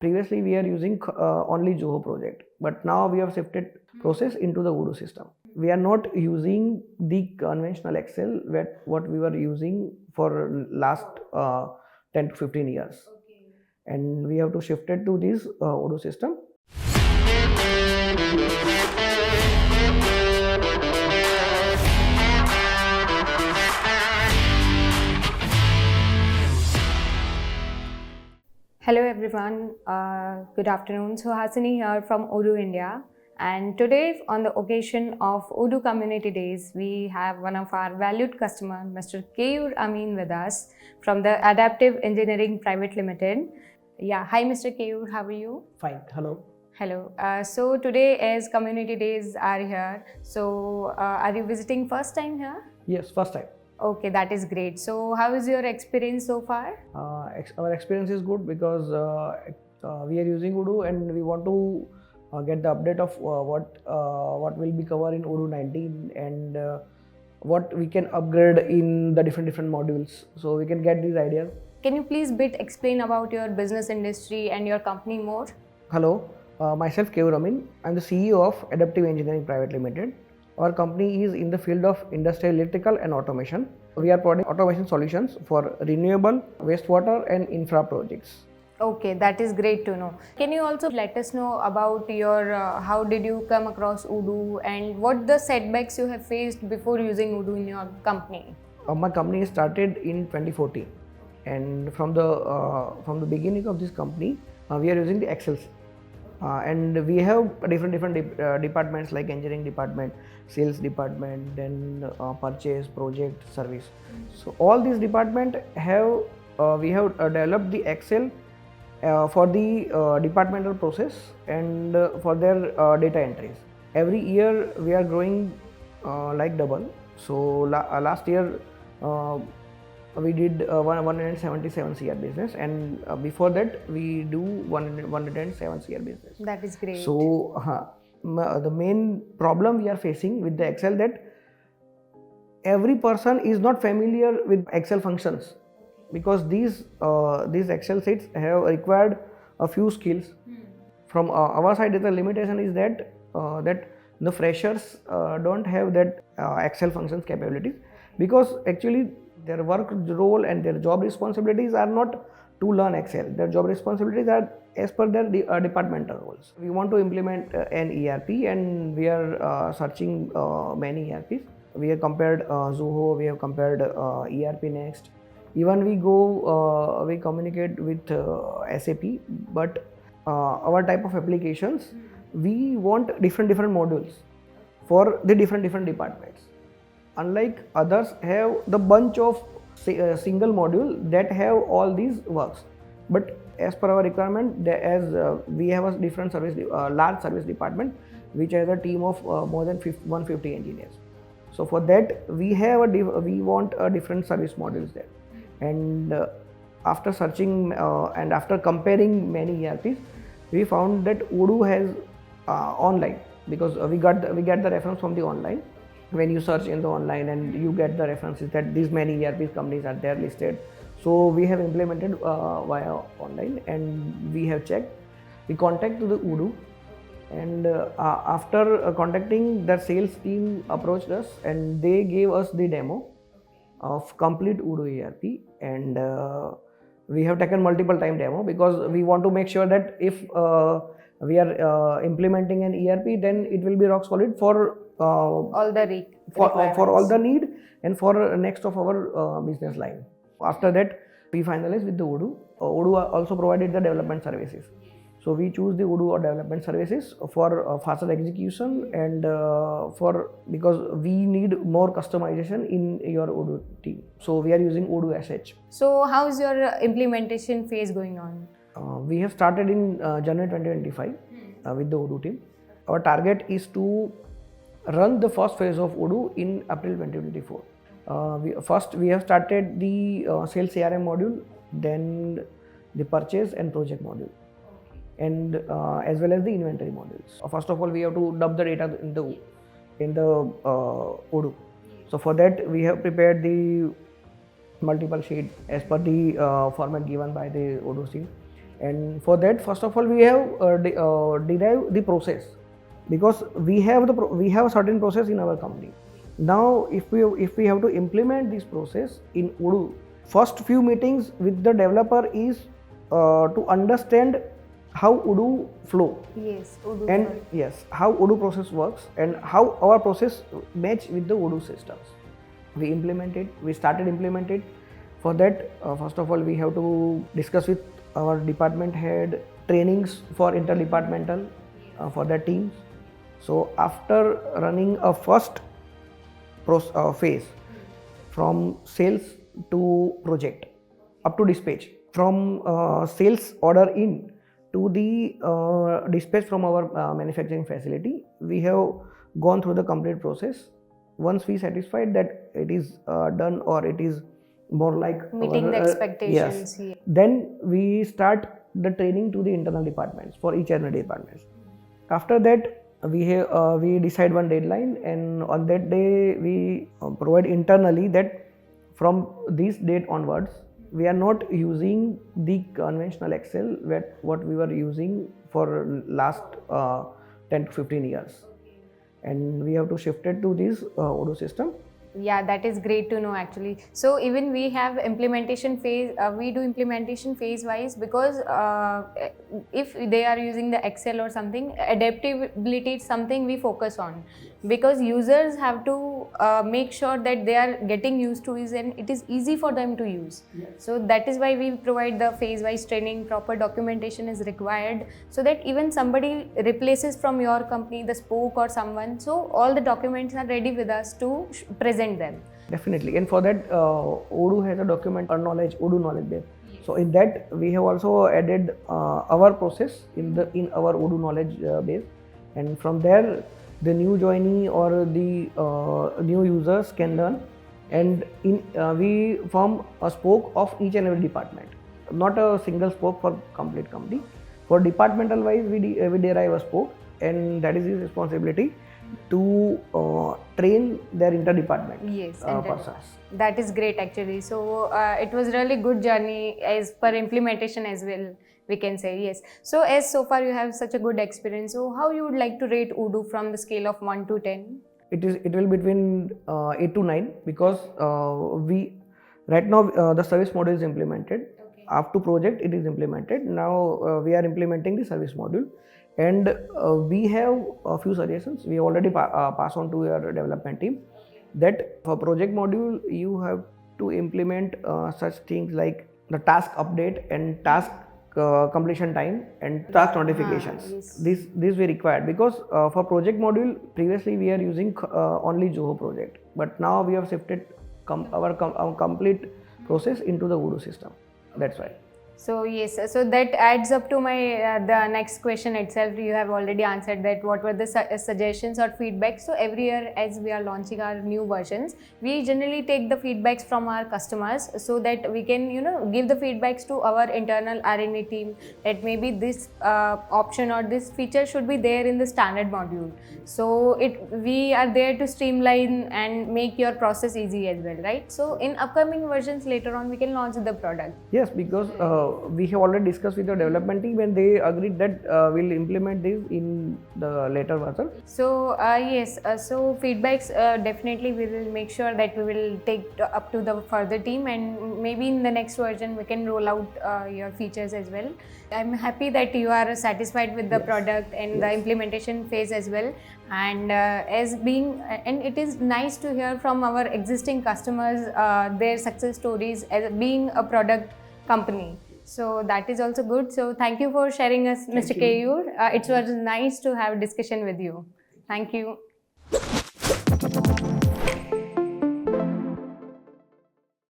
Previously, we are using only Zoho project, but now we have shifted process into the Odoo system. We are not using the conventional Excel what we were using for last 10 to 15 years. And we have to shift it to this Odoo system. Hello everyone, good afternoon. So Hasini here from Odoo India, and today on the occasion of Odoo Community Days, we have one of our valued customer, Mr. Keyur Amin with us from the Adaptive Engineering Pvt Ltd. Yeah, hi Mr. Keyur, how are you? Fine, hello. Hello. So today as Community Days are here, so are you visiting first time here? Yes, first time. Okay, that is great. So how is your experience so far? Our experience is good because we are using Odoo and we want to get the update of what will be covered in Odoo 19 and what we can upgrade in the different modules. So we can get these ideas. Can you please explain about your business industry and your company more? Hello, myself Keyur Amin. I'm the CEO of Adaptive Engineering Pvt Ltd. Our company is in the field of industrial electrical and automation. We are providing automation solutions for renewable, wastewater and infra projects. Okay, that is great to know. Can you also let us know about your how did you come across Odoo and what the setbacks you have faced before using Odoo in your company? My company started in 2014, and from the beginning of this company, we are using the Excel. And we have different departments like engineering department, sales department, then purchase, project, service. So all these department have we have developed the Excel for the departmental process and for their data entries. Every year we are growing like double. So last year we did 177 CR business, and before that we do 107 CR business. That is great. So the main problem we are facing with the Excel that every person is not familiar with Excel functions, because these Excel sheets have required a few skills. From our side, the limitation is that the freshers don't have that Excel functions capabilities, because actually their work role and their job responsibilities are not to learn Excel. Their job responsibilities are as per their departmental roles. We want to implement an ERP, and we are searching many ERPs. We have compared Zoho, we have compared ERP Next. Even we communicate with SAP, but our type of applications, we want different modules for the different departments. Unlike others have the bunch of single module that have all these works, but as per our requirement, we have a different service, large service department which has a team of more than 150 engineers. So for that we want a different service modules there. And after searching and after comparing many ERPs, we found that Odoo has online, because we get the reference from the online. When you search in the online and you get the references that these many ERP companies are there listed. So we have implemented via online, and we have checked. We contacted the Odoo, and after contacting, the sales team approached us and they gave us the demo of complete Odoo ERP, and we have taken multiple time demo, because we want to make sure that if we are implementing an ERP, then it will be rock solid for all the for all the need and for next of our business line. After that, we finalized with the Odoo. Odoo also provided the development services. So we choose the Odoo or development services for faster execution, and because we need more customization in your Odoo team. So we are using Odoo SH. So how is your implementation phase going on? We have started in January 2025 with the Odoo team. Our target is to run the first phase of Odoo in April 2024. We have started the sales CRM module, then the purchase and project module, and as well as the inventory modules. First of all, we have to dump the data in the Odoo. So for that, we have prepared the multiple sheet as per the format given by the Odoo team. And for that, first of all, we have derived the process, because we have a certain process in our company. Now, if we have to implement this process in Odoo, first few meetings with the developer is to understand how Odoo flow. Yes, Odoo. And yes, how Odoo process works and how our process match with the Odoo systems. We started implementing. For that, first of all, we have to discuss with our department head, trainings for interdepartmental for their teams. So after running a first phase from sales to project up to dispatch, from sales order in to the dispatch from our manufacturing facility, we have gone through the complete process. Once we satisfied that it is done, or it is more like meeting the expectations. Yes. Then we start the training to the internal departments for each and every department. After that, we decide one deadline, and on that day we provide internally that from this date onwards, we are not using the conventional Excel what we were using for last 10 to 15 years, and we have to shift it to this Odoo system. Yeah, that is great to know actually. So even we have implementation phase, we do implementation phase wise, because if they are using the Excel or something, adaptability is something we focus on, because users have to make sure that they are getting used to it and it is easy for them to use. Yes. So that is why we provide the phase wise training. Proper documentation is required, so that even somebody replaces from your company the spoke or someone, so all the documents are ready with us to present them. Definitely, and for that, Odoo has a document or Odoo knowledge base. Yes. So in that, we have also added our process in our Odoo knowledge base, and from there, the new joinee or the new users can learn, and we form a spoke of each and every department, not a single spoke for complete company. For departmental wise, we derive a spoke, and that is his responsibility to train their interdepartment persons. That is great actually. So it was really good journey as per implementation as well, we can say. Yes. So as so far you have such a good experience, so how you would like to rate Odoo from the scale of 1 to 10? It will between 8 to 9, because we right now the service module is implemented. Okay. After project it is implemented. Now we are implementing the service module. And we have a few suggestions. We already pass on to your development team that for project module you have to implement such things like the task update and task completion time and task notifications. Yes. This we required, because for project module previously we are using only Zoho project, but now we have shifted our complete process into the Odoo system. That's why. So yes, so that adds up to my the next question itself. You have already answered that. What were the suggestions or feedback? So every year as we are launching our new versions, we generally take the feedbacks from our customers, so that we can give the feedbacks to our internal R&D team, that maybe this option or this feature should be there in the standard module. So we are there to streamline and make your process easy as well, right? So in upcoming versions later on we can launch the product. Yes, because we have already discussed with the development team, and they agreed that we'll implement this in the later version. So yes, so feedbacks definitely we will make sure that we will take up to the further team, and maybe in the next version we can roll out your features as well. I'm happy that you are satisfied with the product and the implementation phase as well. And and it is nice to hear from our existing customers their success stories as being a product company. So that is also good. So thank you for sharing us, Mr. Keyur. It was nice to have a discussion with you. Thank you.